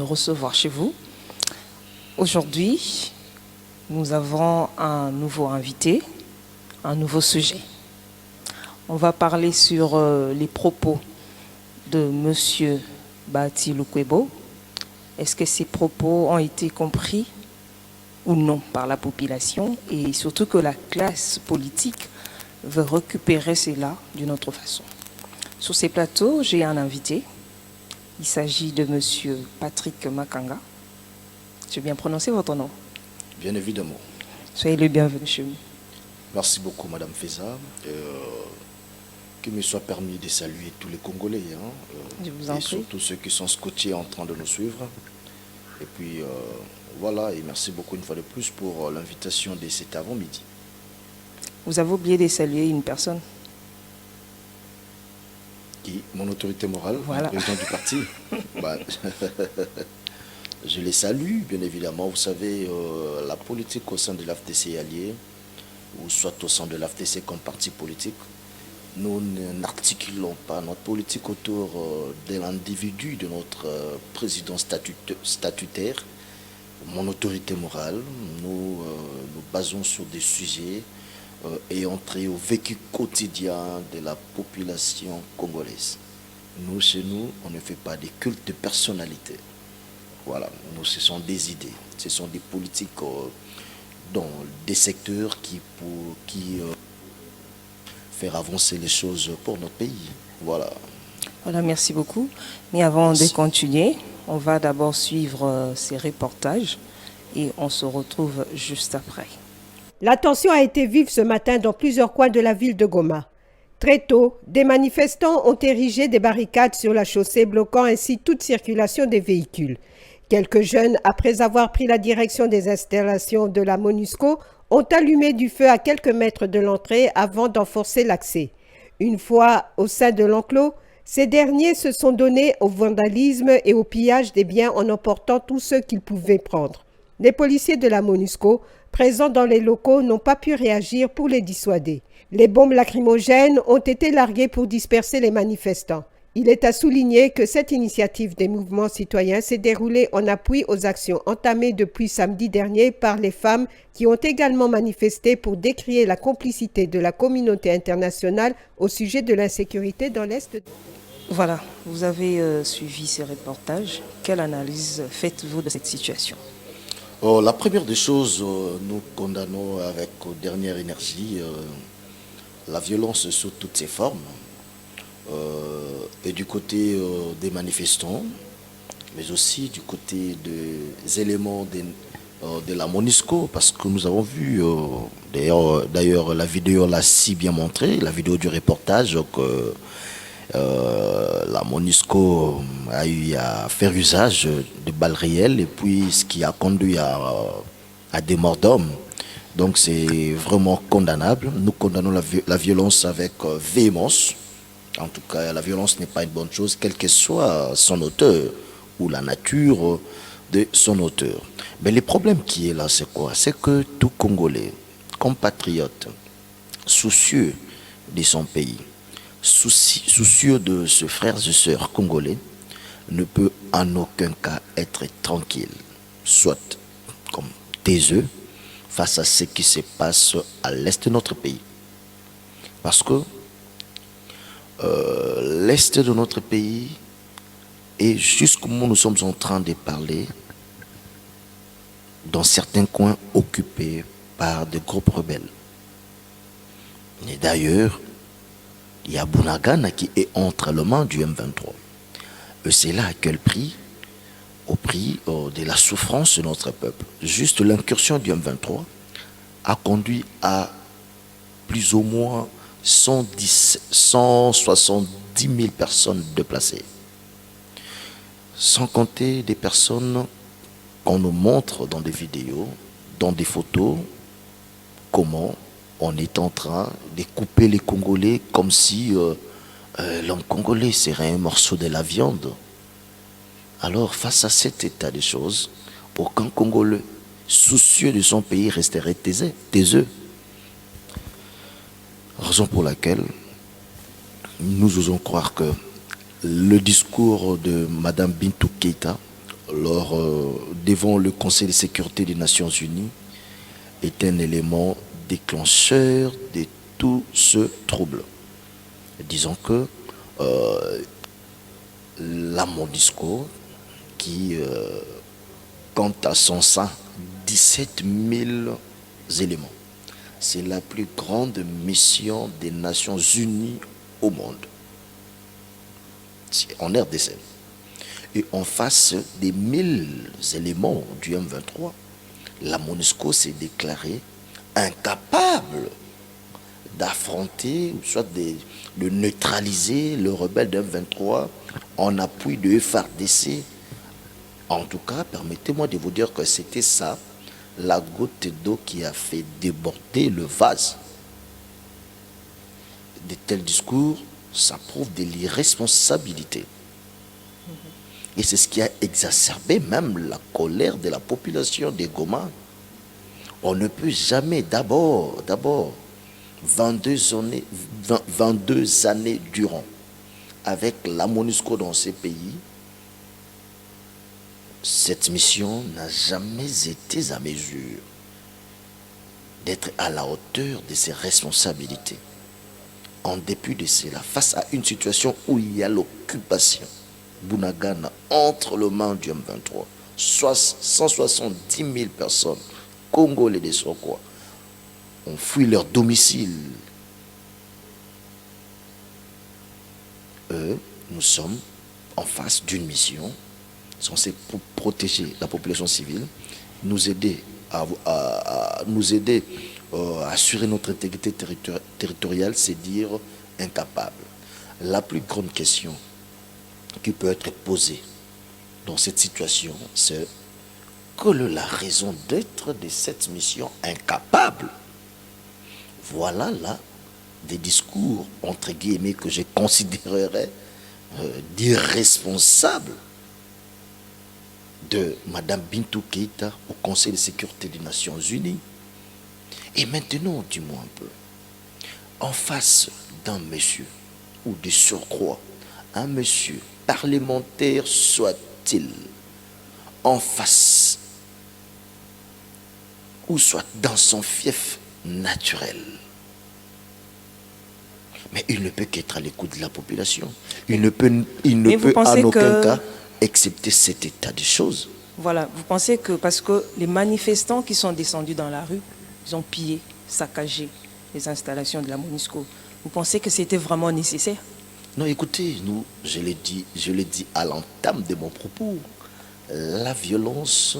recevoir chez vous. Aujourd'hui, nous avons un nouveau invité, un nouveau sujet. On va parler sur les propos de M. Bahati Lukwebo. Est-ce que ces propos ont été compris ou non par la population, et surtout que la classe politique veut récupérer cela d'une autre façon. Sur ces plateaux, j'ai un invité. Il s'agit de M. Patrick Makanga. J'ai bien prononcé votre nom? Bien évidemment. Soyez le bienvenu chez nous. Merci beaucoup, Madame Feza. Qu'il me soit permis de saluer tous les Congolais. Je vous en prie. Surtout ceux qui sont scotchés en train de nous suivre. Et puis, voilà, et merci beaucoup une fois de plus pour l'invitation de cet avant-midi. Vous avez oublié de saluer une personne. Qui? Mon autorité morale, voilà. Le président du parti. Je les salue, bien évidemment. Vous savez, la politique au sein de l'AFDC allié, ou soit au sein de l'AFDC comme parti politique, nous n'articulons pas notre politique autour de l'individu, de notre président statutaire, mon autorité morale. Nous nous basons sur des sujets et entrer au vécu quotidien de la population congolaise. Nous, chez nous, on ne fait pas des cultes de personnalité. Voilà, nous, ce sont des idées, ce sont des politiques dans des secteurs qui faire avancer les choses pour notre pays. Voilà. Voilà, merci beaucoup. Mais avant de continuer, on va d'abord suivre ces reportages et on se retrouve juste après. La tension a été vive ce matin dans plusieurs coins de la ville de Goma. Très tôt, des manifestants ont érigé des barricades sur la chaussée, bloquant ainsi toute circulation des véhicules. Quelques jeunes, après avoir pris la direction des installations de la MONUSCO, ont allumé du feu à quelques mètres de l'entrée avant d'en forcer l'accès. Une fois au sein de l'enclos, ces derniers se sont donnés au vandalisme et au pillage des biens en emportant tous ceux qu'ils pouvaient prendre. Les policiers de la MONUSCO, présents dans les locaux, n'ont pas pu réagir pour les dissuader. Les bombes lacrymogènes ont été larguées pour disperser les manifestants. Il est à souligner que cette initiative des mouvements citoyens s'est déroulée en appui aux actions entamées depuis samedi dernier par les femmes qui ont également manifesté pour décrier la complicité de la communauté internationale au sujet de l'insécurité dans l'Est. Voilà, vous avez suivi ces reportages. Quelle analyse faites-vous de cette situation? La première des choses, nous condamnons avec dernière énergie la violence sous toutes ses formes. Et du côté des manifestants, mais aussi du côté des éléments de la MONUSCO, parce que nous avons vu, d'ailleurs la vidéo l'a si bien montré, la vidéo du reportage, que la MONUSCO a eu à faire usage de balles réelles, et puis ce qui a conduit à des morts d'hommes. Donc c'est vraiment condamnable. Nous condamnons la violence avec véhémence. En tout cas, la violence n'est pas une bonne chose, quel que soit son auteur ou la nature de son auteur. Mais le problème qui est là, c'est quoi? C'est que tout Congolais, compatriote, soucieux de son pays, soucieux de ses frères et sœurs congolais, ne peut en aucun cas être tranquille, soit comme taiseux, face à ce qui se passe à l'est de notre pays. Parce que l'est de notre pays est jusqu'au moment où nous sommes en train de parler, dans certains coins occupés par des groupes rebelles. Et d'ailleurs, il y a Bunagana qui est entre les mains du M23. Et c'est là à quel prix? Au prix de la souffrance de notre peuple. Juste l'incursion du M23 a conduit à plus ou moins 170 000 personnes déplacées. Sans compter des personnes qu'on nous montre dans des vidéos, dans des photos, comment on est en train de couper les Congolais comme si l'homme congolais serait un morceau de la viande. Alors, face à cet état de choses, aucun Congolais soucieux de son pays resterait taiseux. Raison pour laquelle nous osons croire que le discours de Mme Bintou Keïta devant le Conseil de sécurité des Nations Unies est un élément déclencheur de tout ce trouble. Disons que la MONUSCO, qui compte à son sein 17 000 éléments, c'est la plus grande mission des Nations Unies au monde. C'est en RDC. Et en face des 1000 éléments du M23, la MONUSCO s'est déclarée incapable d'affronter, ou soit de neutraliser le rebelle du M23 en appui de FARDC. En tout cas, permettez-moi de vous dire que c'était ça, la goutte d'eau qui a fait déborder le vase. De tels discours, ça prouve de l'irresponsabilité. Et c'est ce qui a exacerbé même la colère de la population de Goma. On ne peut jamais, d'abord, 22 années durant, avec la MONUSCO dans ces pays, cette mission n'a jamais été à mesure d'être à la hauteur de ses responsabilités. En dépit de cela, face à une situation où il y a l'occupation, Bunagana entre les mains du M23, 170 000 personnes, Congolais de Sokwa, ont fui leur domicile. Nous sommes en face d'une mission censée protéger la population civile, nous aider à assurer notre intégrité territoriale, c'est dire incapable. La plus grande question qui peut être posée dans cette situation, c'est quelle est la raison d'être de cette mission incapable? Voilà là des discours, entre guillemets, que je considérerais d'irresponsables de Mme Bintou Keïta au Conseil de sécurité des Nations Unies. Et maintenant, dis-moi un peu, en face d'un monsieur, ou de surcroît, un monsieur parlementaire soit-il, en face, ou soit dans son fief naturel, mais il ne peut qu'être à l'écoute de la population. Il ne peut en aucun cas accepter cet état de choses. Voilà, vous pensez que parce que les manifestants qui sont descendus dans la rue, ils ont pillé, saccagé les installations de la MONUSCO, vous pensez que c'était vraiment nécessaire? Non, écoutez, je l'ai dit à l'entame de mon propos, la violence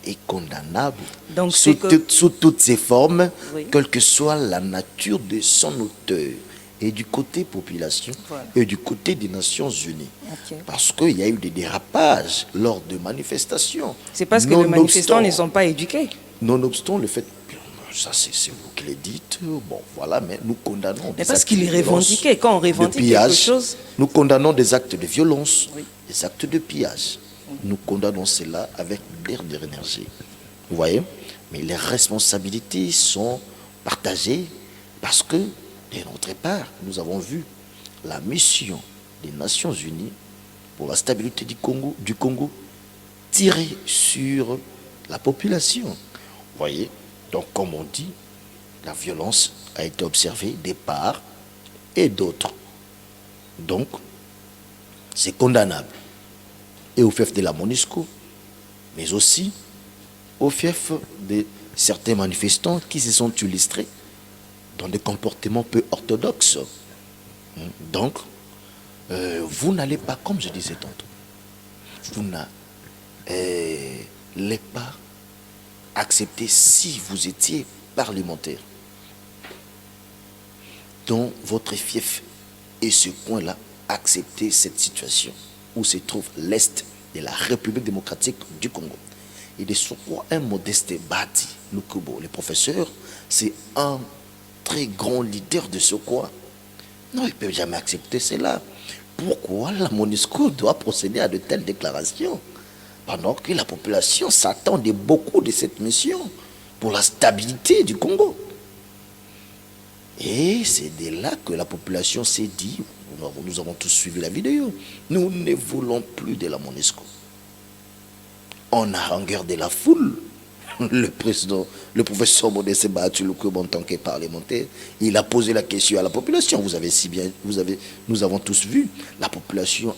est condamnable. Donc sous toutes ses formes, oui, quelle que soit la nature de son auteur, et du côté population, voilà, et du côté des Nations Unies. Okay. Parce qu'il y a eu des dérapages lors de manifestations. C'est parce que les manifestants ne sont pas éduqués. Nonobstant le fait, ça c'est vous qui le dites, bon voilà, mais nous condamnons mais parce qu'il est revendiqué, quand on revendique quelque chose... Nous condamnons des actes de violence, oui, des actes de pillage. Oui. Nous condamnons cela avec l'air de l'énergie. Vous voyez? Mais les responsabilités sont partagées parce que, de notre part, nous avons vu la mission des Nations Unies pour la stabilité du Congo tirer sur la population. Vous voyez? Donc, comme on dit, la violence a été observée des parts et d'autres. Donc, c'est condamnable. Et au fief de la MONUSCO, mais aussi au fief de certains manifestants qui se sont illustrés dans des comportements peu orthodoxes. Donc, vous n'allez pas, comme je disais tantôt, vous n'allez pas accepter, si vous étiez parlementaire dans votre fief et ce coin-là, accepter cette situation où se trouve l'Est de la République démocratique du Congo. Et de surcroît, un modeste Bati Lukubo, le professeur, c'est un très grand leader de ce coin. Non, il ne peut jamais accepter cela. Pourquoi la MONUSCO doit procéder à de telles déclarations pendant que la population s'attendait beaucoup de cette mission pour la stabilité du Congo? Et c'est de là que la population s'est dit, nous avons tous suivi la vidéo, nous ne voulons plus de la MONUSCO. on a regardé la foule. Le professeur Modeste Bahatulukwebo, en tant que parlementaire, il a posé la question à la population. Nous avons tous vu, la population,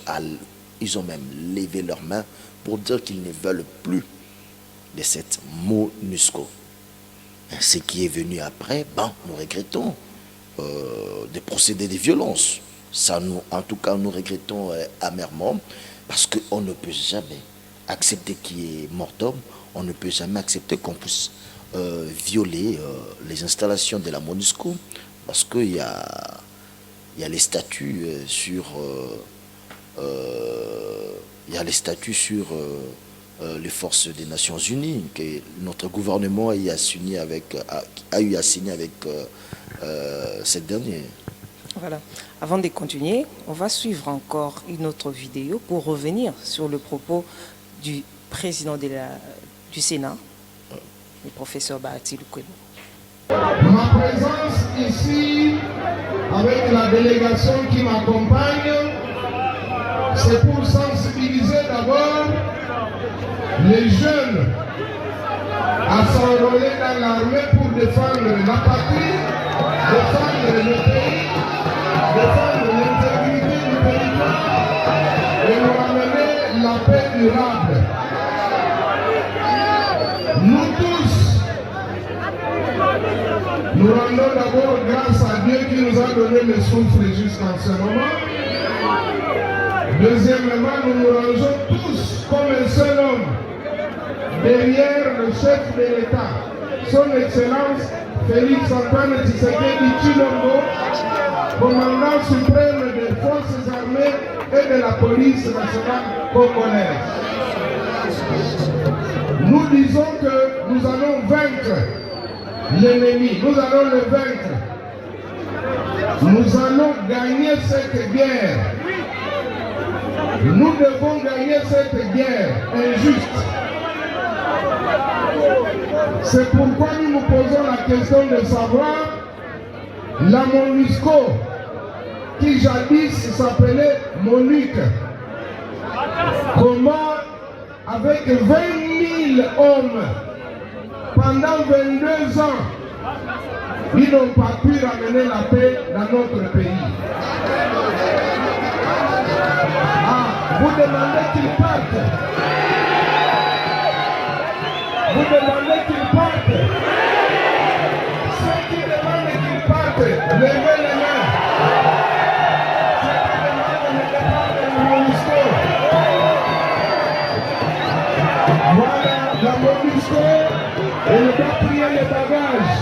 ils ont même levé leurs mains pour dire qu'ils ne veulent plus de cette MONUSCO. Ce qui est venu après, nous regrettons des procédés de violence. En tout cas, nous regrettons amèrement, parce qu'on ne peut jamais accepter qu'il y ait mort d'homme. On ne peut jamais accepter qu'on puisse violer les installations de la MONUSCO, parce qu'il y a les statuts sur les forces des Nations Unies que notre gouvernement a eu à signer avec cette dernière. Voilà. Avant de continuer, on va suivre encore une autre vidéo pour revenir sur le propos du président du Sénat, le professeur Bahatulukwebo. Ma présence ici, avec la délégation qui m'accompagne, c'est pour sensibiliser d'abord les jeunes à s'enrôler dans l'armée pour défendre la patrie, défendre le pays, défendre l'intégrité du territoire et nous ramener la paix durable. Nous tous, nous rendons d'abord grâce à Dieu qui nous a donné le souffle jusqu'en ce moment. Deuxièmement, nous nous rangeons tous comme un seul homme derrière le chef de l'État, son Excellence Félix Antoine Tshisekedi Tshilombo, commandant suprême des forces armées et de la police nationale congolaise. Nous disons que nous allons vaincre l'ennemi, nous allons le vaincre. Nous allons gagner cette guerre. Nous devons gagner cette guerre injuste. C'est pourquoi nous nous posons la question de savoir la MONUSCO, qui jadis s'appelait MONUC, comment avec 20 000 hommes pendant 22 ans, ils n'ont pas pu ramener la paix dans notre pays. Vous demandez qu'ils partent. Vous demandez qu'ils partent. Ceux qui demandent qu'ils partent, levez les mains. Ceux qui demandent le départ de la MONUSCO. Voilà la MONUSCO, elle doit plier les bagages.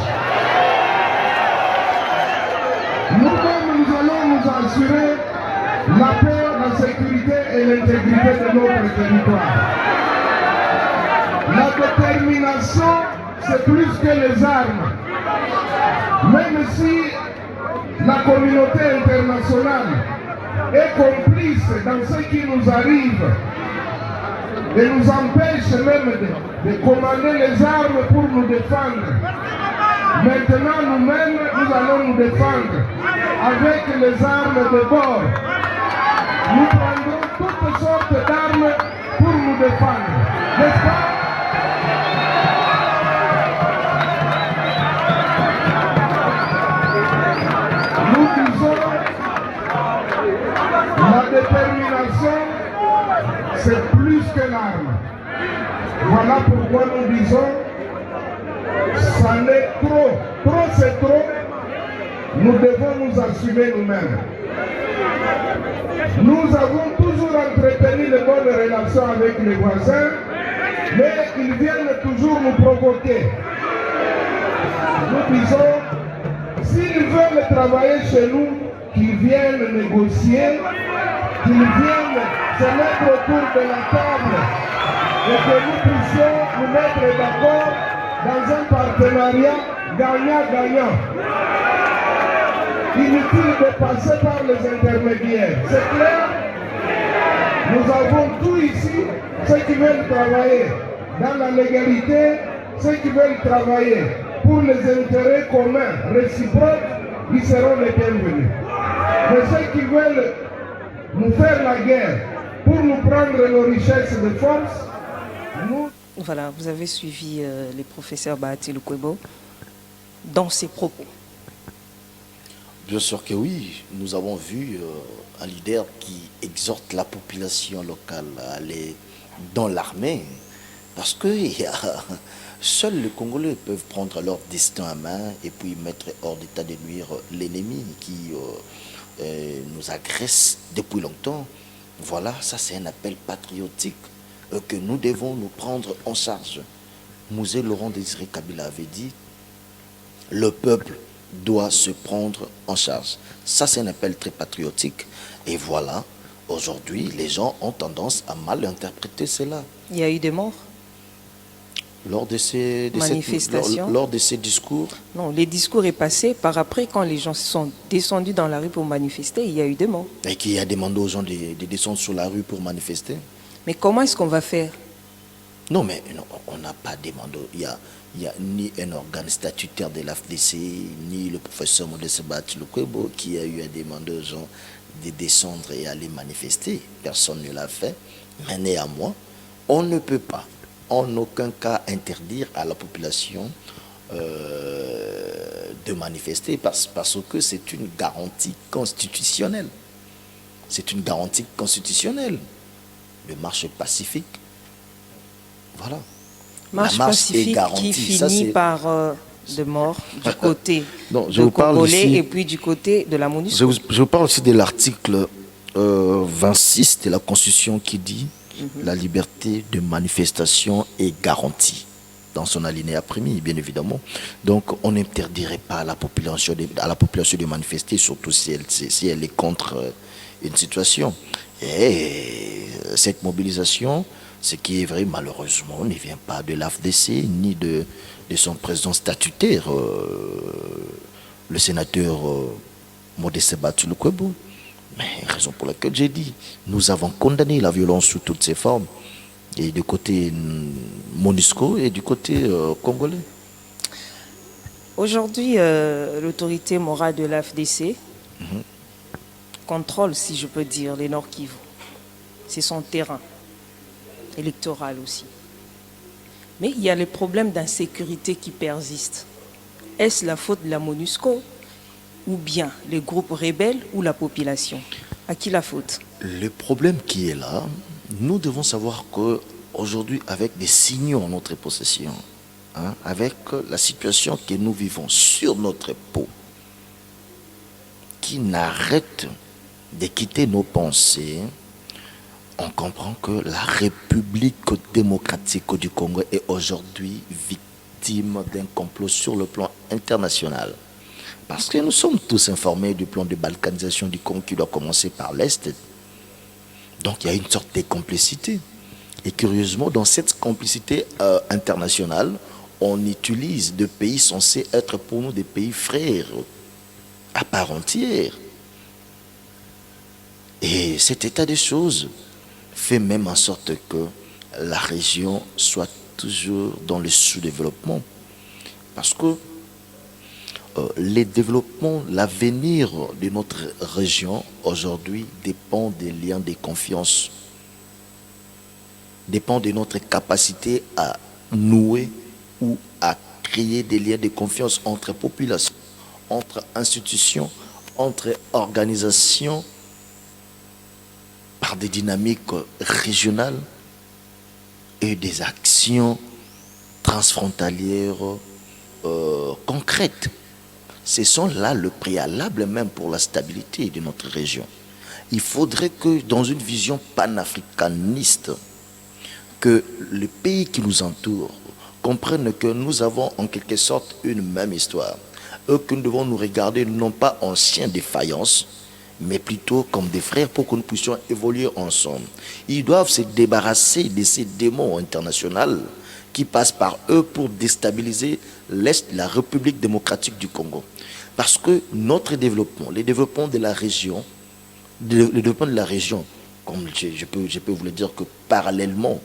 Nous-mêmes, nous allons nous assurer la paix, la sécurité et l'intégrité de notre territoire. La détermination, c'est plus que les armes. Même si la communauté internationale est complice dans ce qui nous arrive et nous empêche même de commander les armes pour nous défendre, maintenant nous-mêmes, nous allons nous défendre avec les armes de bord. Nous prendrons toutes sortes d'armes pour nous défendre, n'est-ce pas? Nous disons, la détermination, c'est plus que l'arme. Voilà pourquoi nous disons, ça n'est trop. Trop c'est trop. Nous devons nous assumer nous-mêmes. Nous avons toujours entretenu de bonnes relations avec les voisins, mais ils viennent toujours nous provoquer. Nous disons, s'ils veulent travailler chez nous, qu'ils viennent négocier, qu'ils viennent se mettre autour de la table et que nous puissions nous mettre d'accord dans un partenariat gagnant-gagnant. Inutile de passer par les intermédiaires. C'est clair? Nous avons tout ici, ceux qui veulent travailler dans la légalité, ceux qui veulent travailler pour les intérêts communs réciproques, ils seront les bienvenus. Mais ceux qui veulent nous faire la guerre pour nous prendre nos richesses de force, nous Voilà, vous avez suivi les professeurs Bahati Lukwebo dans ses propos. Bien sûr que oui. Nous avons vu un leader qui exhorte la population locale à aller dans l'armée. Parce que seuls les Congolais peuvent prendre leur destin en main et puis mettre hors d'état de nuire l'ennemi qui nous agresse depuis longtemps. Voilà, ça c'est un appel patriotique que nous devons nous prendre en charge. Mouzé Laurent Désiré Kabila avait dit, le peuple doit se prendre en charge. Ça c'est un appel très patriotique. Et voilà, aujourd'hui, les gens ont tendance à mal interpréter cela. Il y a eu des morts? Lors de ces Manifestations. lors de ces discours. Non, les discours est passé. Par après, quand les gens sont descendus dans la rue pour manifester, il y a eu des morts. Et qui a demandé aux gens de descendre sur la rue pour manifester. Mais comment est-ce qu'on va faire? Non, mais non, on n'a pas demandé. Il y a ni un organe statutaire de l'AFDC, ni le professeur Modeste Bahati Lukwebo qui a eu à demander aux gens de descendre et aller manifester. Personne ne l'a fait. Mais néanmoins, on ne peut pas en aucun cas interdire à la population de manifester parce que c'est une garantie constitutionnelle. C'est une garantie constitutionnelle. De marche pacifique. Voilà. Marche La marche pacifique est garantie. qui Ça, finit c'est- par des morts du côté Non, je de vous parle Congolais ici- et puis du côté de la MONUSCO. Je vous parle aussi de l'article 26 de la Constitution qui dit la liberté de manifestation est garantie dans son alinéa premier, bien évidemment. Donc, on n'interdirait pas à la population de manifester, surtout si elle est contre une situation. Et cette mobilisation, ce qui est vrai, malheureusement, ne vient pas de l'AFDC ni de son président statutaire, le sénateur Modeste Bahati Lukwebo. Mais raison pour laquelle j'ai dit, nous avons condamné la violence sous toutes ses formes, et du côté MONUSCO et du côté congolais. Aujourd'hui, l'autorité morale de l'AFDC contrôle, si je peux dire, les Nord Kivu. C'est son terrain électoral aussi. Mais il y a les problèmes d'insécurité qui persistent. Est-ce la faute de la MONUSCO ou bien les groupes rebelles ou la population? À qui la faute? Le problème qui est là, nous devons savoir qu'aujourd'hui, avec des signaux en notre possession, avec la situation que nous vivons sur notre peau, qui n'arrête de quitter nos pensées, on comprend que la République démocratique du Congo est aujourd'hui victime d'un complot sur le plan international. Parce que nous sommes tous informés du plan de balkanisation du Congo qui doit commencer par l'Est. Donc il y a une sorte de complicité. Et curieusement, dans cette complicité internationale, on utilise des pays censés être pour nous des pays frères à part entière. Et cet état des choses fait même en sorte que la région soit toujours dans le sous-développement. Parce que les développements, l'avenir de notre région aujourd'hui dépend des liens de confiance, dépend de notre capacité à nouer ou à créer des liens de confiance entre populations, entre institutions, entre organisations, par des dynamiques régionales et des actions transfrontalières concrètes. Ce sont là le préalable même pour la stabilité de notre région. Il faudrait que dans une vision panafricaniste, que les pays qui nous entourent comprennent que nous avons en quelque sorte une même histoire. Eux que nous devons nous regarder non pas en chiens de faïence, mais plutôt comme des frères pour que nous puissions évoluer ensemble. Ils doivent se débarrasser de ces démons internationaux qui passent par eux pour déstabiliser l'Est, la République démocratique du Congo. Parce que notre développement, le développement de la région, comme je peux vous le dire que parallèlement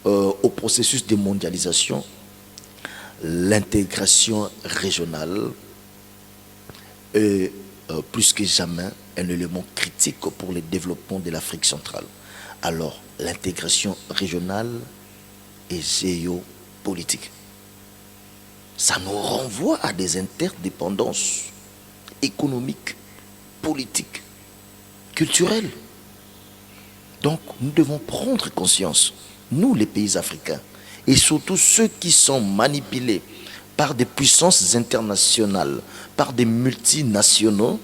au processus de mondialisation, l'intégration régionale est plus que jamais un élément critique pour le développement de l'Afrique centrale. Alors, l'intégration régionale et géopolitique. Ça nous renvoie à des interdépendances économiques, politiques, culturelles. Donc, nous devons prendre conscience, nous les pays africains, et surtout ceux qui sont manipulés par des puissances internationales, par des multinationaux,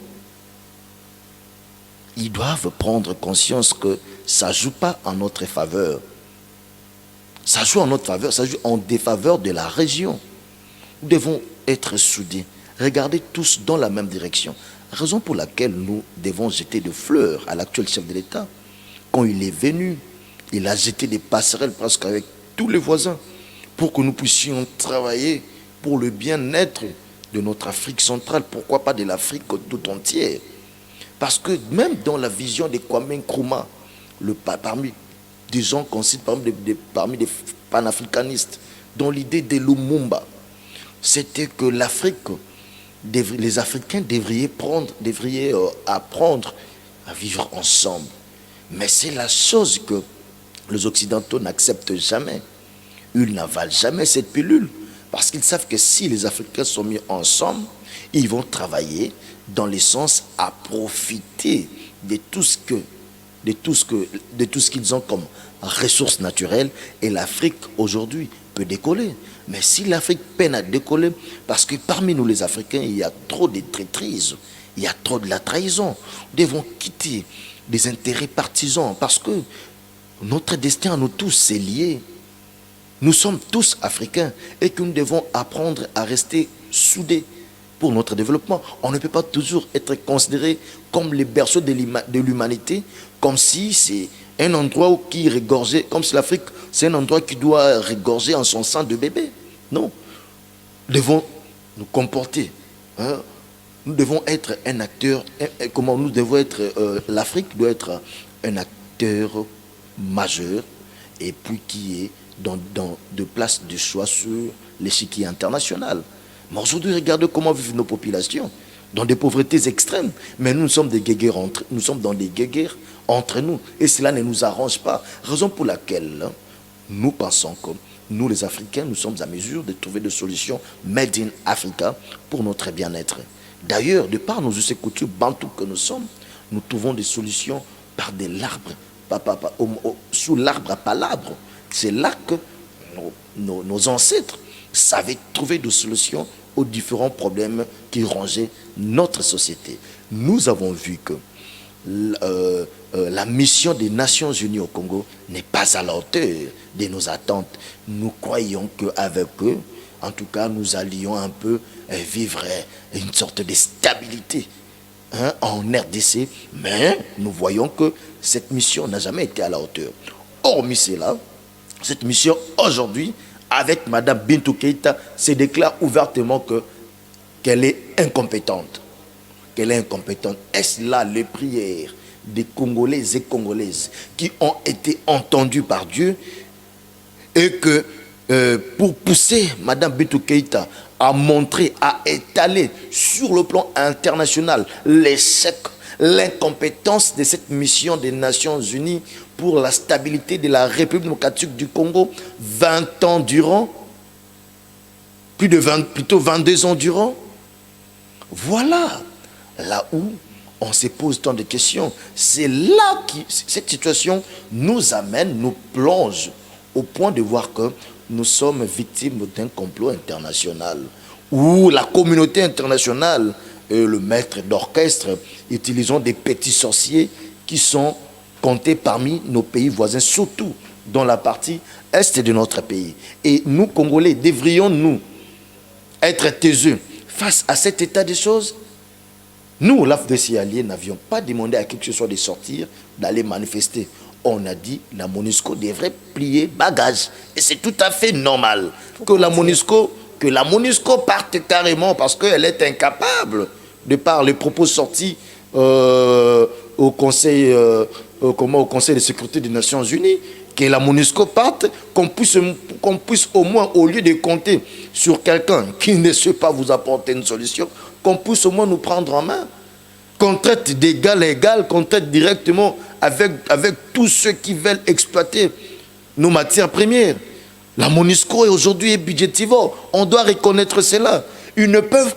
ils doivent prendre conscience que ça ne joue pas en notre faveur. Ça joue en notre faveur, ça joue en défaveur de la région. Nous devons être soudés, regarder tous dans la même direction. Raison pour laquelle nous devons jeter des fleurs à l'actuel chef de l'État. Quand il est venu, il a jeté des passerelles presque avec tous les voisins pour que nous puissions travailler pour le bien-être de notre Afrique centrale, pourquoi pas de l'Afrique tout entière. Parce que même dans la vision de Kwame Nkrumah, parmi des gens qu'on cite parmi des panafricanistes, dans l'idée de Lumumba, c'était que l'Afrique, les Africains devraient apprendre à vivre ensemble. Mais c'est la chose que les Occidentaux n'acceptent jamais. Ils n'avalent jamais cette pilule. Parce qu'ils savent que si les Africains sont mis ensemble, ils vont travailler dans le sens à profiter de tout ce qu'ils ont comme ressources naturelles. Et l'Afrique aujourd'hui peut décoller. Mais si l'Afrique peine à décoller, parce que parmi nous les Africains, il y a trop de traîtrise, il y a trop de la trahison. Nous devons quitter des intérêts partisans parce que notre destin à nous tous c'est lié. Nous sommes tous africains et que nous devons apprendre à rester soudés pour notre développement. On ne peut pas toujours être considéré comme les berceaux de l'humanité, comme si c'est un endroit qui regorgeait, comme si l'Afrique, c'est un endroit qui doit regorger en son sang de bébé. Non. Nous devons nous comporter. Nous devons être un acteur. Comment nous devons être l'Afrique doit être un acteur majeur et puis qui est dans de places de choix sur l'échiquier international. Mais aujourd'hui, regardez comment vivent nos populations, dans des pauvretés extrêmes. Mais nous sommes des guéguerres nous sommes dans des guéguerres entre nous. Et cela ne nous arrange pas. Raison pour laquelle nous pensons que nous, les Africains, nous sommes à mesure de trouver des solutions made in Africa pour notre bien-être. D'ailleurs, de par nos us et coutumes bantous que nous sommes, nous trouvons des solutions par de l'arbre, sous l'arbre à palabre. C'est là que nos ancêtres savaient trouver des solutions aux différents problèmes qui rongeaient notre société. Nous avons vu que la mission des Nations Unies au Congo n'est pas à la hauteur de nos attentes. Nous croyons qu'avec eux, en tout cas, nous allions un peu vivre une sorte de stabilité en RDC, mais nous voyons que cette mission n'a jamais été à la hauteur. Hormis cela, cette mission aujourd'hui, avec Mme Bintou Keïta, se déclare ouvertement qu'elle est incompétente. Qu'elle est incompétente. Est-ce là les prières des Congolais et Congolaises qui ont été entendues par Dieu et que pour pousser Mme Bintou Keïta à montrer, à étaler sur le plan international l'échec, l'incompétence de cette mission des Nations Unies pour la stabilité de la République démocratique du Congo 20 ans durant, plutôt 22 ans durant. Voilà là où on se pose tant de questions. C'est là que cette situation nous amène, nous plonge au point de voir que nous sommes victimes d'un complot international où la communauté internationale et le maître d'orchestre utilisant des petits sorciers qui sont comptés parmi nos pays voisins, surtout dans la partie est de notre pays. Et nous, Congolais, devrions-nous être taiseux face à cet état des choses? Nous, l'AFDC alliés, n'avions pas demandé à qui que ce soit de sortir, d'aller manifester. On a dit que la MONUSCO devrait plier bagage. Et c'est tout à fait normal que la MONUSCO parte carrément parce qu'elle est incapable, de par les propos sortis au Conseil de sécurité des Nations Unies, que la MONUSCO parte, qu'on puisse au moins, au lieu de compter sur quelqu'un qui ne sait pas vous apporter une solution, qu'on puisse au moins nous prendre en main, qu'on traite d'égal à égal, qu'on traite directement avec tous ceux qui veulent exploiter nos matières premières. La MONUSCO est aujourd'hui budgétivore. On doit reconnaître cela. Ils ne peuvent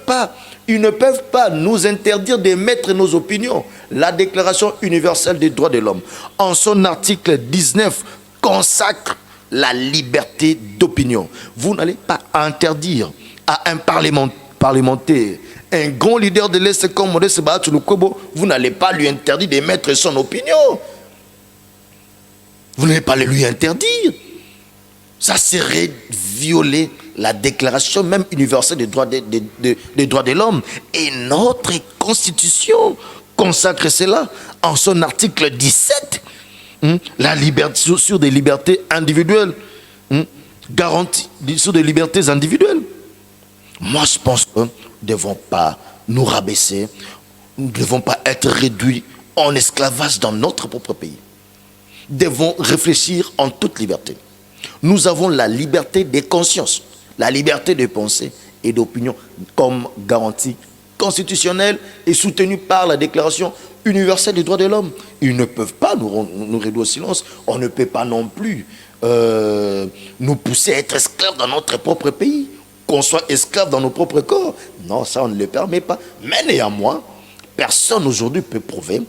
pas nous interdire d'émettre nos opinions. La Déclaration universelle des droits de l'homme, en son article 19, consacre la liberté d'opinion. Vous n'allez pas interdire à un parlementaire, un grand leader de l'Est comme Modeste Bahatou Lukwebo, vous n'allez pas lui interdire d'émettre son opinion. Vous n'allez pas le lui interdire. Ça serait violer la déclaration même universelle des droits de l'homme. Et notre constitution consacre cela en son article 17. La liberté, sur des libertés individuelles. Garantie sur des libertés individuelles. Moi, je pense que nous ne devons pas nous rabaisser. Nous ne devons pas être réduits en esclavage dans notre propre pays. Nous devons réfléchir en toute liberté. Nous avons la liberté des consciences, la liberté de pensée et d'opinion comme garantie constitutionnelle et soutenue par la Déclaration universelle des droits de l'homme. Ils ne peuvent pas nous réduire au silence. On ne peut pas non plus nous pousser à être esclaves dans notre propre pays, qu'on soit esclaves dans nos propres corps. Non, ça on ne le permet pas. Mais néanmoins, personne aujourd'hui peut prouver,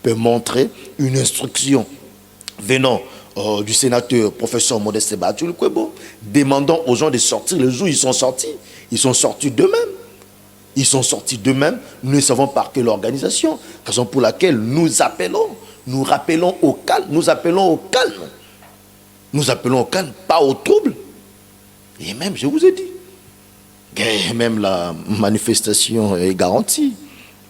peut montrer une instruction venant du sénateur professeur Modeste Bahatou Lukwebo, demandant aux gens de sortir le jour où ils sont sortis d'eux-mêmes. Ils sont sortis d'eux-mêmes, nous ne savons par quelle organisation, raison pour laquelle nous rappelons au calme, nous appelons au calme. Nous appelons au calme, pas au trouble. Et même, je vous ai dit, que même la manifestation est garantie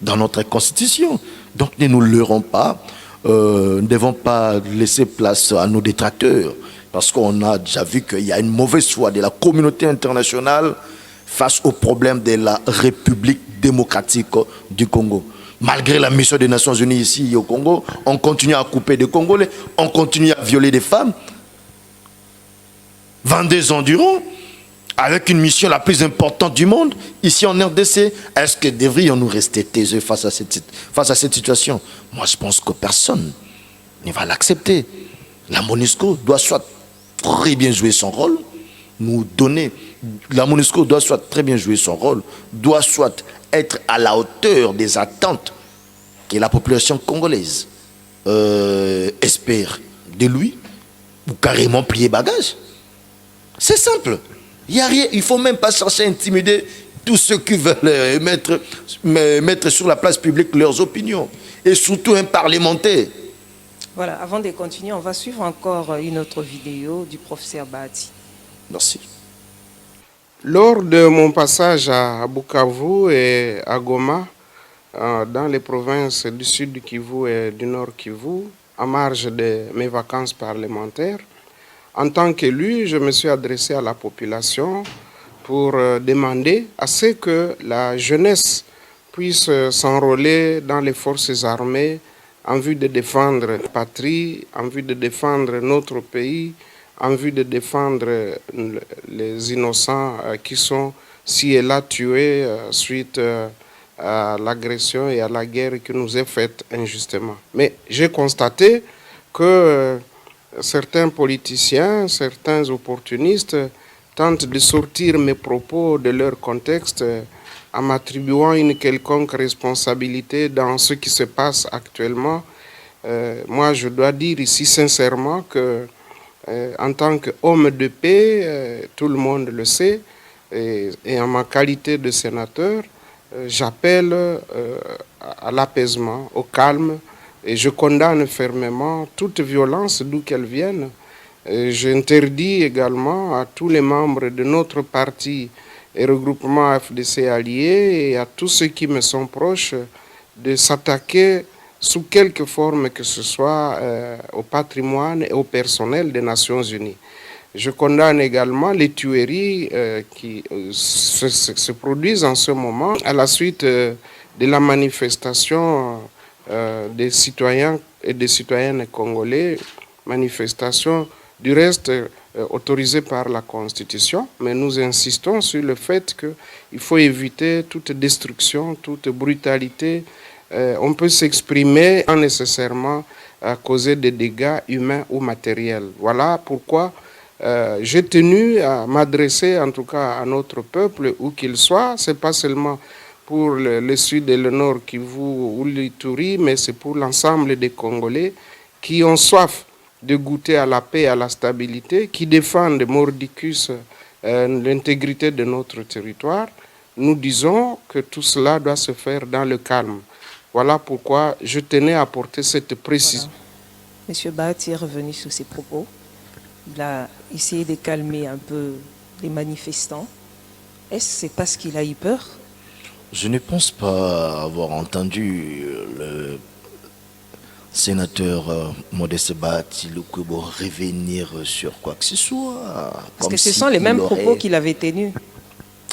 dans notre constitution. Donc ne nous leurrons pas. Nous ne devons pas laisser place à nos détracteurs, parce qu'on a déjà vu qu'il y a une mauvaise foi de la communauté internationale face au problème de la République démocratique du Congo. Malgré la mission des Nations Unies ici au Congo, on continue à couper des Congolais, on continue à violer des femmes. 22 ans durant, avec une mission la plus importante du monde, ici en RDC, est-ce que devrions-nous rester taiseux face à cette situation? Moi, je pense que personne ne va l'accepter. La MONUSCO doit soit très bien jouer son rôle, la MONUSCO doit soit très bien jouer son rôle, doit soit être à la hauteur des attentes que la population congolaise espère de lui, ou carrément plier bagage. C'est simple. Il ne faut même pas chercher à intimider tous ceux qui veulent mettre sur la place publique leurs opinions. Et surtout un parlementaire. Voilà, avant de continuer, on va suivre encore une autre vidéo du professeur Bahati. Merci. Lors de mon passage à Bukavu et à Goma, dans les provinces du sud du Kivu et du nord Kivu, à marge de mes vacances parlementaires, en tant qu'élu, je me suis adressé à la population pour demander à ce que la jeunesse puisse s'enrôler dans les forces armées en vue de défendre la patrie, en vue de défendre notre pays, en vue de défendre les innocents qui sont ci et là tués suite à l'agression et à la guerre qui nous est faite injustement. Mais j'ai constaté que certains politiciens, certains opportunistes tentent de sortir mes propos de leur contexte en m'attribuant une quelconque responsabilité dans ce qui se passe actuellement. Moi, je dois dire ici sincèrement que en tant qu'homme de paix, tout le monde le sait, et en ma qualité de sénateur, j'appelle à l'apaisement, au calme, et je condamne fermement toute violence d'où qu'elle vienne. J'interdis également à tous les membres de notre parti et regroupement FDC alliés et à tous ceux qui me sont proches de s'attaquer sous quelque forme que ce soit au patrimoine et au personnel des Nations Unies. Je condamne également les tueries qui se produisent en ce moment à la suite de la manifestation des citoyens et des citoyennes congolais, manifestation du reste autorisée par la Constitution, mais nous insistons sur le fait qu'il faut éviter toute destruction, toute brutalité. On peut s'exprimer sans nécessairement causer des dégâts humains ou matériels. Voilà pourquoi j'ai tenu à m'adresser en tout cas à notre peuple, où qu'il soit. Ce n'est pas seulement pour le sud et le nord Kivu ou l'Ituri, mais c'est pour l'ensemble des Congolais qui ont soif de goûter à la paix et à la stabilité, qui défendent mordicus l'intégrité de notre territoire. Nous disons que tout cela doit se faire dans le calme. Voilà pourquoi je tenais à apporter cette précision. Voilà. Monsieur Bahati est revenu sur ses propos. Il a essayé de calmer un peu les manifestants. Est-ce que c'est parce qu'il a eu peur? Je ne pense pas avoir entendu le sénateur Modeste Bahati Lukwebo revenir sur quoi que ce soit. Parce que ce sont les mêmes propos qu'il avait tenus.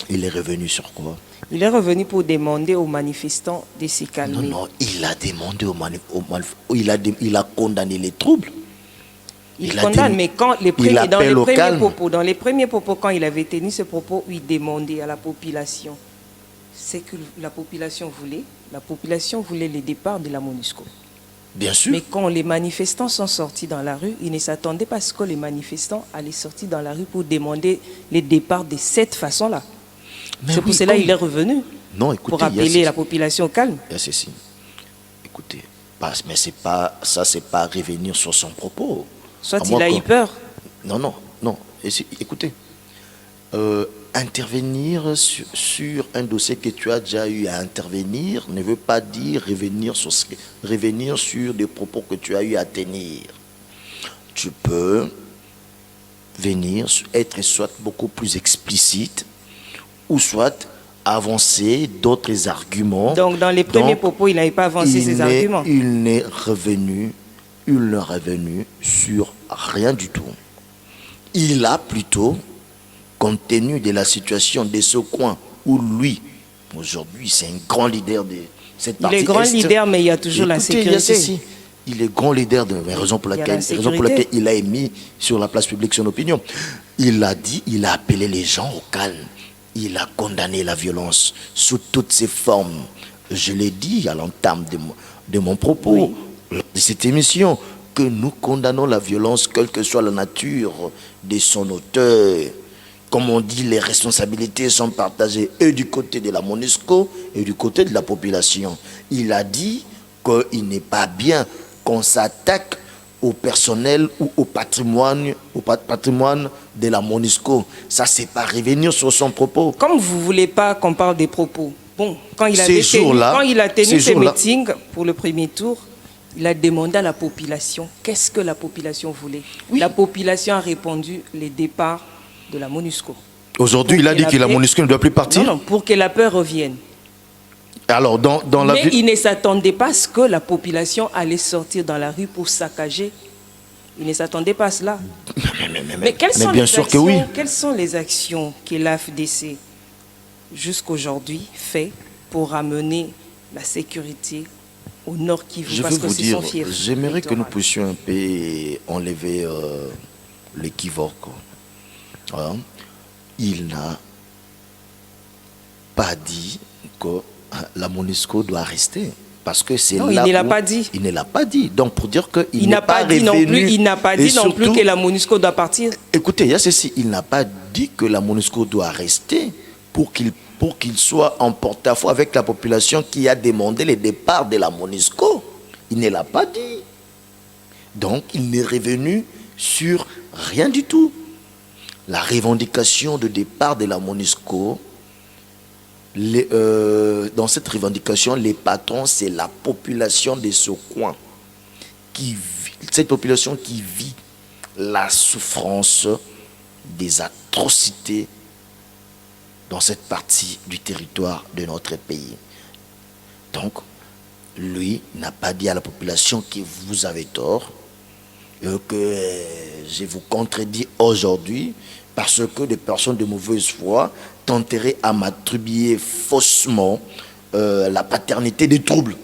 Il est revenu sur quoi? Il est revenu pour demander aux manifestants de se calmer. Non, il a demandé aux manifestants, il a condamné les troubles. Il condamne, mais quand dans les premiers propos, quand il avait tenu ce propos, il demandait à la population ce que la population voulait le départ de la MONUSCO. Bien sûr. Mais quand les manifestants sont sortis dans la rue, ils ne s'attendaient pas à ce que les manifestants allaient sortir dans la rue pour demander le départ de cette façon-là. C'est pour cela qu'il est revenu. Non, écoutez, pour appeler la population au calme. Écoutez, mais c'est pas revenir sur son propos. Soit il a eu peur. Non. Écoutez, intervenir sur un dossier que tu as déjà eu à intervenir ne veut pas dire revenir sur des propos que tu as eu à tenir. Tu peux venir être soit beaucoup plus explicite ou soit avancer d'autres arguments. Donc dans les premiers propos, il n'avait pas avancé ses arguments. Il n'est revenu sur rien du tout. Il a plutôt, compte tenu de la situation de ce coin où lui, aujourd'hui, c'est un grand leader de cette partie. Il est grand leader, mais il y a toujours la sécurité. Il est grand leader de la raison pour laquelle il a émis sur la place publique son opinion. Il a appelé les gens au calme. Il a condamné la violence sous toutes ses formes. Je l'ai dit à l'entame de mon propos, de cette émission, que nous condamnons la violence, quelle que soit la nature de son auteur. Comme on dit, les responsabilités sont partagées et du côté de la MONUSCO et du côté de la population. Il a dit qu'il n'est pas bien qu'on s'attaque au personnel ou au patrimoine de la MONUSCO. Ça, c'est pas revenir sur son propos. Comme vous ne voulez pas qu'on parle des propos, bon, quand il a tenu ses meetings pour le premier tour, il a demandé à la population qu'est-ce que la population voulait. Oui. La population a répondu le départ de la MONUSCO. Aujourd'hui, il a dit que la MONUSCO ne doit plus partir. Non, pour que la paix revienne. Alors, mais il ne s'attendait pas à ce que la population allait sortir dans la rue pour saccager. Il ne s'attendait pas à cela. Mais quelles sont les actions que l'AFDC, jusqu'aujourd'hui, fait pour ramener la sécurité au Nord Kivu? Je veux vous dire, j'aimerais que nous puissions un peu enlever l'équivoque. Voilà. Il n'a pas dit que la MONUSCO doit rester. Parce que c'est là il ne l'a pas dit. Il ne l'a pas dit. Donc pour dire qu'il n'a pas dit non plus. Il n'a pas dit non plus que la MONUSCO doit partir. Écoutez, il y a ceci. Il n'a pas dit que la MONUSCO doit rester pour qu'il soit en porte-à-faux avec la population qui a demandé le départ de la MONUSCO. Il ne l'a pas dit. Donc il n'est revenu sur rien du tout. La revendication de départ de la MONUSCO, dans cette revendication, les patrons, c'est la population de ce coin. Cette population qui vit la souffrance des atrocités dans cette partie du territoire de notre pays. Donc, lui n'a pas dit à la population que vous avez tort, que je vous contredis aujourd'hui, parce que des personnes de mauvaise foi tenteraient à m'attribuer faussement la paternité des troubles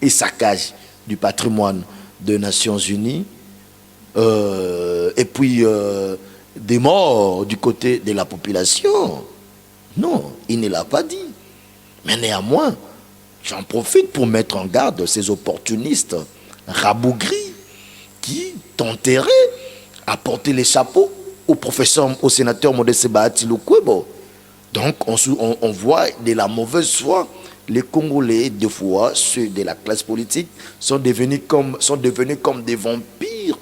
et saccages du patrimoine des Nations Unies, et puis des morts du côté de la population. Non, il ne l'a pas dit. Mais néanmoins, j'en profite pour mettre en garde ces opportunistes rabougris qui tenteraient à porter les chapeaux au sénateur Modeste Bahati Lukwebo. Donc on voit de la mauvaise foi. Les Congolais, des fois, ceux de la classe politique, sont devenus comme des vampires.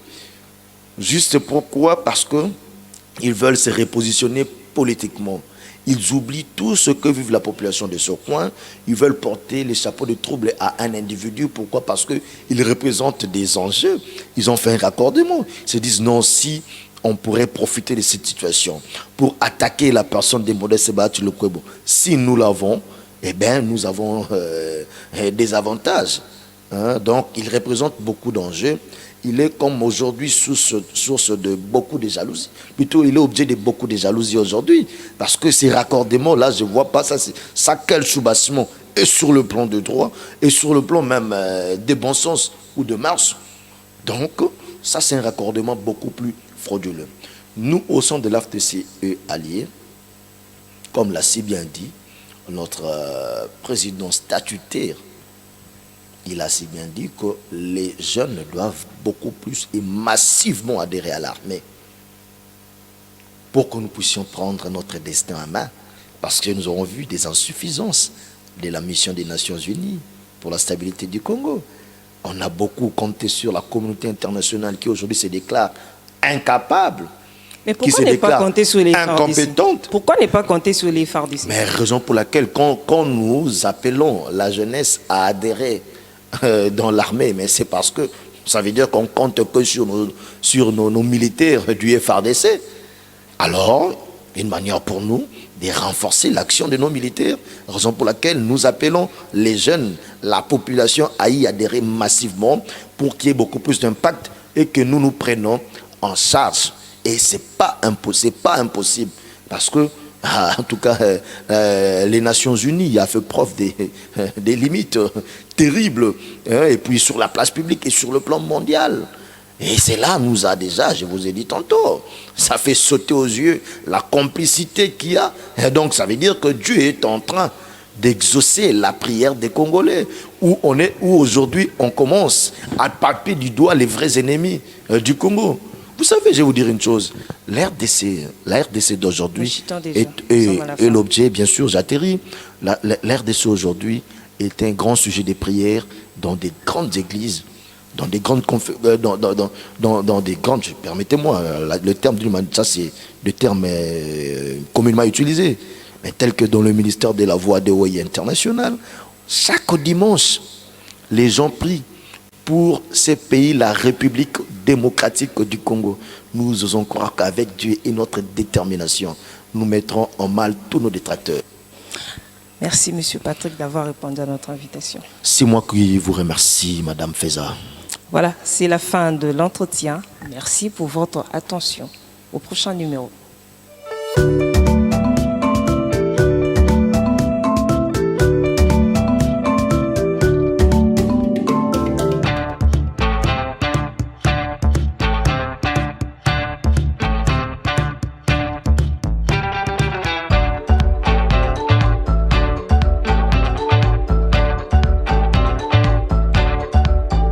Juste pourquoi? Parce qu'ils veulent se repositionner politiquement. Ils oublient tout ce que vive la population de ce coin. Ils veulent porter les chapeaux de trouble à un individu. Pourquoi? Parce qu'ils représentent des enjeux. Ils ont fait un raccordement. Ils se disent non, si on pourrait profiter de cette situation pour attaquer la personne de Modeste Bahati Lukwebo. Si nous l'avons, eh bien, nous avons des avantages. Hein? Donc, il représente beaucoup d'enjeux. Il est comme aujourd'hui source de beaucoup de jalousie. Plutôt, il est objet de beaucoup de jalousie aujourd'hui. Parce que ces raccordements-là, je ne vois pas ça quel soubassement. Et sur le plan de droit, et sur le plan même de bon sens ou de marche. Donc, ça, c'est un raccordement beaucoup plus frauduleux. Nous, au sein de l'AFTCE allié, comme l'a si bien dit notre président statutaire, il a si bien dit que les jeunes doivent beaucoup plus et massivement adhérer à l'armée pour que nous puissions prendre notre destin en main. Parce que nous aurons vu des insuffisances de la mission des Nations Unies pour la stabilité du Congo. On a beaucoup compté sur la communauté internationale qui aujourd'hui se déclare incapable. Mais pourquoi ne pas compter sur les incompétente. Pourquoi ne pas compter sur les FARDC? Mais raison pour laquelle quand nous appelons la jeunesse à adhérer dans l'armée, mais c'est parce que ça veut dire qu'on compte que sur nos militaires du FARDC. Alors, une manière pour nous de renforcer l'action de nos militaires, raison pour laquelle nous appelons les jeunes, la population à y adhérer massivement pour qu'il y ait beaucoup plus d'impact et que nous nous prenons en charge. Et ce n'est pas impossible, parce que, en tout cas, les Nations Unies ont fait preuve des limites terribles, hein, et puis sur la place publique et sur le plan mondial. Et c'est là, nous a déjà, je vous ai dit tantôt, ça fait sauter aux yeux la complicité qu'il y a. Et donc, ça veut dire que Dieu est en train d'exaucer la prière des Congolais, où aujourd'hui on commence à palper du doigt les vrais ennemis du Congo. Vous savez, je vais vous dire une chose, la RDC d'aujourd'hui est l'objet, bien sûr, j'atterris, la RDC aujourd'hui est un grand sujet de prière dans des grandes églises, dans des grandes dans des grandes, permettez-moi, le terme de l'humanité, ça c'est le terme communément utilisé, mais tel que dans le ministère de la Voix de OI international, chaque dimanche, les gens prient pour ces pays, la République démocratique du Congo. Nous osons croire qu'avec Dieu et notre détermination, nous mettrons en mal tous nos détracteurs. Merci, M. Patrick, d'avoir répondu à notre invitation. C'est moi qui vous remercie, Madame Feza. Voilà, c'est la fin de l'entretien. Merci pour votre attention. Au prochain numéro.